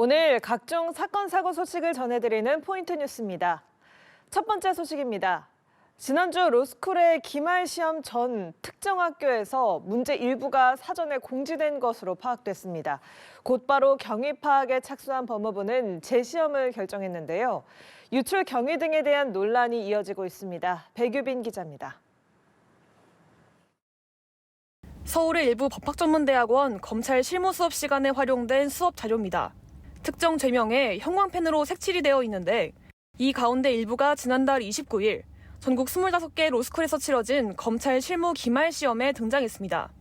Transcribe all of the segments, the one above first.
오늘 각종 사건, 사고 소식을 전해드리는 포인트 뉴스입니다. 첫 번째 소식입니다. 지난주 로스쿨의 기말 시험 전 특정 학교에서 문제 일부가 사전에 공지된 것으로 파악됐습니다. 곧바로 경위 파악에 착수한 법무부는 재시험을 결정했는데요. 유출 경위 등에 대한 논란이 이어지고 있습니다. 백유빈 기자입니다. 서울의 일부 법학전문대학원 검찰 실무 수업 시간에 활용된 수업 자료입니다. 특정 죄명에 형광펜으로 색칠이 되어 있는데 이 가운데 일부가 지난달 29일 전국 25개 로스쿨에서 치러진 검찰 실무 기말 시험에 등장했습니다.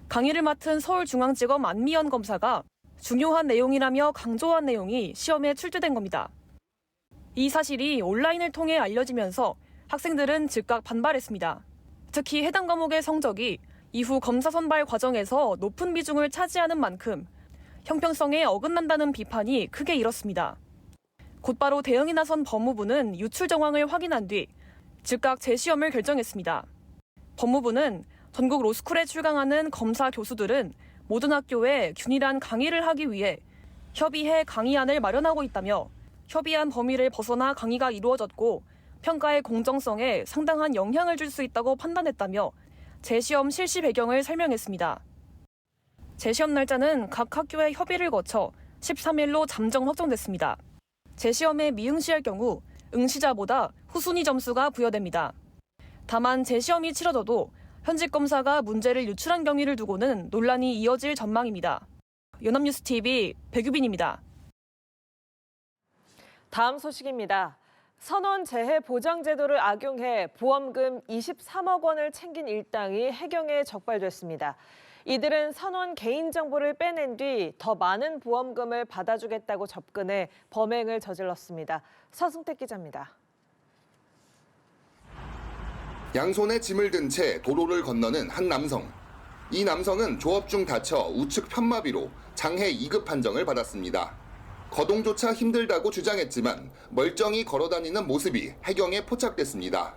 강의를 맡은 서울중앙지검 안미연 검사가 중요한 내용이라며 강조한 내용이 시험에 출제된 겁니다. 이 사실이 온라인을 통해 알려지면서 학생들은 즉각 반발했습니다. 특히 해당 과목의 성적이 이후 검사 선발 과정에서 높은 비중을 차지하는 만큼 형평성에 어긋난다는 비판이 크게 일었습니다. 곧바로 대응에 나선 법무부는 유출 정황을 확인한 뒤 즉각 재시험을 결정했습니다. 법무부는 전국 로스쿨에 출강하는 검사 교수들은 모든 학교에 균일한 강의를 하기 위해 협의해 강의안을 마련하고 있다며 협의안 범위를 벗어나 강의가 이루어졌고 평가의 공정성에 상당한 영향을 줄 수 있다고 판단했다며 재시험 실시 배경을 설명했습니다. 재시험 날짜는 각 학교의 협의를 거쳐 13일로 잠정 확정됐습니다. 재시험에 미응시할 경우 응시자보다 후순위 점수가 부여됩니다. 다만 재시험이 치러져도 현직 검사가 문제를 유출한 경위를 두고는 논란이 이어질 전망입니다. 연합뉴스TV 백유빈입니다. 다음 소식입니다. 선원재해보장제도를 악용해 보험금 23억 원을 챙긴 일당이 해경에 적발됐습니다. 이들은 선원 개인정보를 빼낸 뒤 더 많은 보험금을 받아주겠다고 접근해 범행을 저질렀습니다. 서승택 기자입니다. 양손에 짐을 든 채 도로를 건너는 한 남성. 이 남성은 조업 중 다쳐 우측 편마비로 장해 2급 판정을 받았습니다. 거동조차 힘들다고 주장했지만 멀쩡히 걸어다니는 모습이 해경에 포착됐습니다.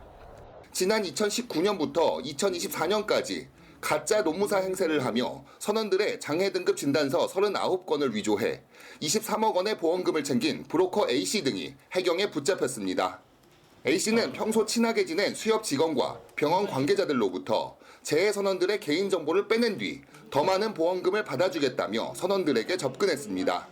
지난 2019년부터 2024년까지 가짜 노무사 행세를 하며 선원들의 장해 등급 진단서 39건을 위조해 23억 원의 보험금을 챙긴 브로커 A씨 등이 해경에 붙잡혔습니다. A씨는 평소 친하게 지낸 수협 직원과 병원 관계자들로부터 재해 선원들의 개인정보를 빼낸 뒤 더 많은 보험금을 받아주겠다며 선원들에게 접근했습니다.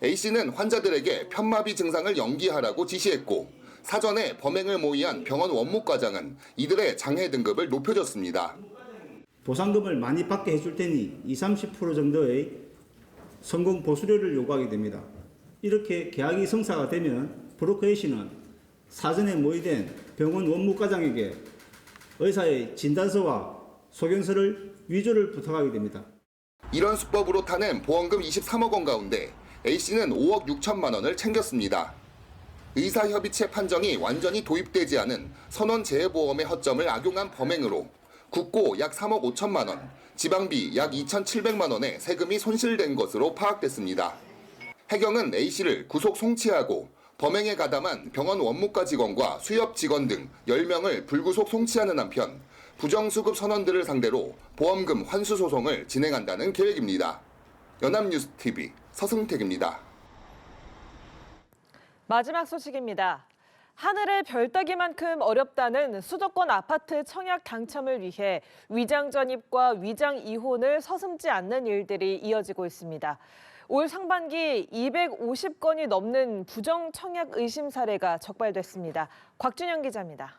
A씨는 환자들에게 편마비 증상을 연기하라고 지시했고 사전에 범행을 모의한 병원 원무과장은 이들의 장해 등급을 높여줬습니다. 보상금을 많이 받게 해줄 테니 20-30% 정도의 성공 보수료를 요구하게 됩니다. 이렇게 계약이 성사가 되면 브로커 A씨는 사전에 모의된 병원 원무과장에게 의사의 진단서와 소견서를 위조를 부탁하게 됩니다. 이런 수법으로 타낸 보험금 23억 원 가운데 A씨는 5억 6천만 원을 챙겼습니다. 의사협의체 판정이 완전히 도입되지 않은 선원재해보험의 허점을 악용한 범행으로 국고 약 3억 5천만 원, 지방비 약 2,700만 원의 세금이 손실된 것으로 파악됐습니다. 해경은 A씨를 구속 송치하고 범행에 가담한 병원 원무과 직원과 수협 직원 등 10명을 불구속 송치하는 한편 부정수급 선원들을 상대로 보험금 환수 소송을 진행한다는 계획입니다. 연합뉴스TV 서승택입니다. 마지막 소식입니다. 하늘의 별 따기만큼 어렵다는 수도권 아파트 청약 당첨을 위해 위장 전입과 위장 이혼을 서슴지 않는 일들이 이어지고 있습니다. 올 상반기 250건이 넘는 부정 청약 의심 사례가 적발됐습니다. 곽준영 기자입니다.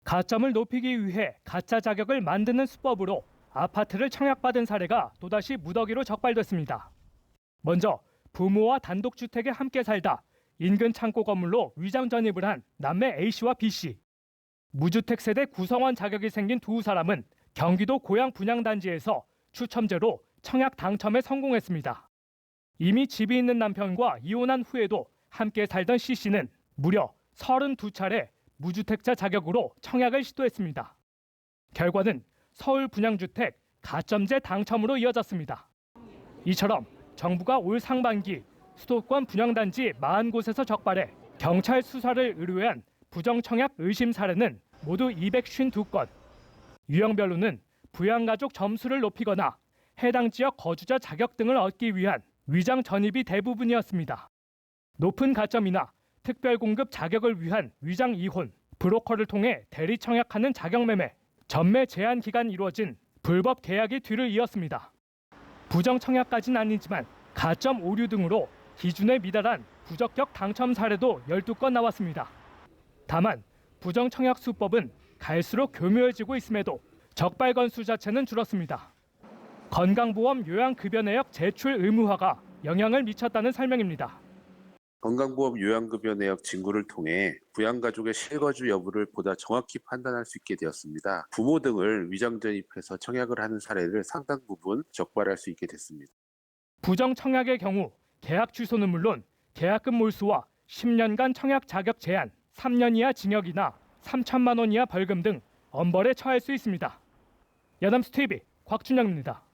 가점을 높이기 위해 가짜 자격을 만드는 수법으로 아파트를 청약받은 사례가 또다시 무더기로 적발됐습니다. 먼저 부모와 단독주택에 함께 살다 인근 창고 건물로 위장 전입을 한 남매 A씨와 B씨. 무주택 세대 구성원 자격이 생긴 두 사람은 경기도 고양 분양단지에서 추첨제로 청약 당첨에 성공했습니다. 이미 집이 있는 남편과 이혼한 후에도 함께 살던 C씨는 무려 32차례 무주택자 자격으로 청약을 시도했습니다. 결과는 서울 분양주택 가점제 당첨으로 이어졌습니다. 이처럼 정부가 올 상반기 수도권 분양단지 40곳에서 적발해 경찰 수사를 의뢰한 부정청약 의심 사례는 모두 252건. 유형별로는 부양가족 점수를 높이거나 해당 지역 거주자 자격 등을 얻기 위한 위장 전입이 대부분이었습니다. 높은 가점이나 특별 공급 자격을 위한 위장 이혼, 브로커를 통해 대리 청약하는 자격 매매, 전매 제한 기간 이루어진 불법 계약이 뒤를 이었습니다. 부정 청약까지는 아니지만 가점 오류 등으로 기준에 미달한 부적격 당첨 사례도 12건 나왔습니다. 다만 부정 청약 수법은 갈수록 교묘해지고 있음에도 적발 건수 자체는 줄었습니다. 건강보험 요양급여 내역 제출 의무화가 영향을 미쳤다는 설명입니다. 건강보험 요양급여 내역 진구를 통해 부양가족의 실거주 여부를 보다 정확히 판단할 수 있게 되었습니다. 부모 등을 위장 전입해서 청약을 하는 사례를 상당 부분 적발할 수 있게 됐습니다. 부정 청약의 경우 계약 취소는 물론 계약금 몰수와 10년간 청약 자격 제한, 3년 이하 징역이나 3천만 원 이하 벌금 등 엄벌에 처할 수 있습니다. 연합뉴스 TV 곽준영입니다.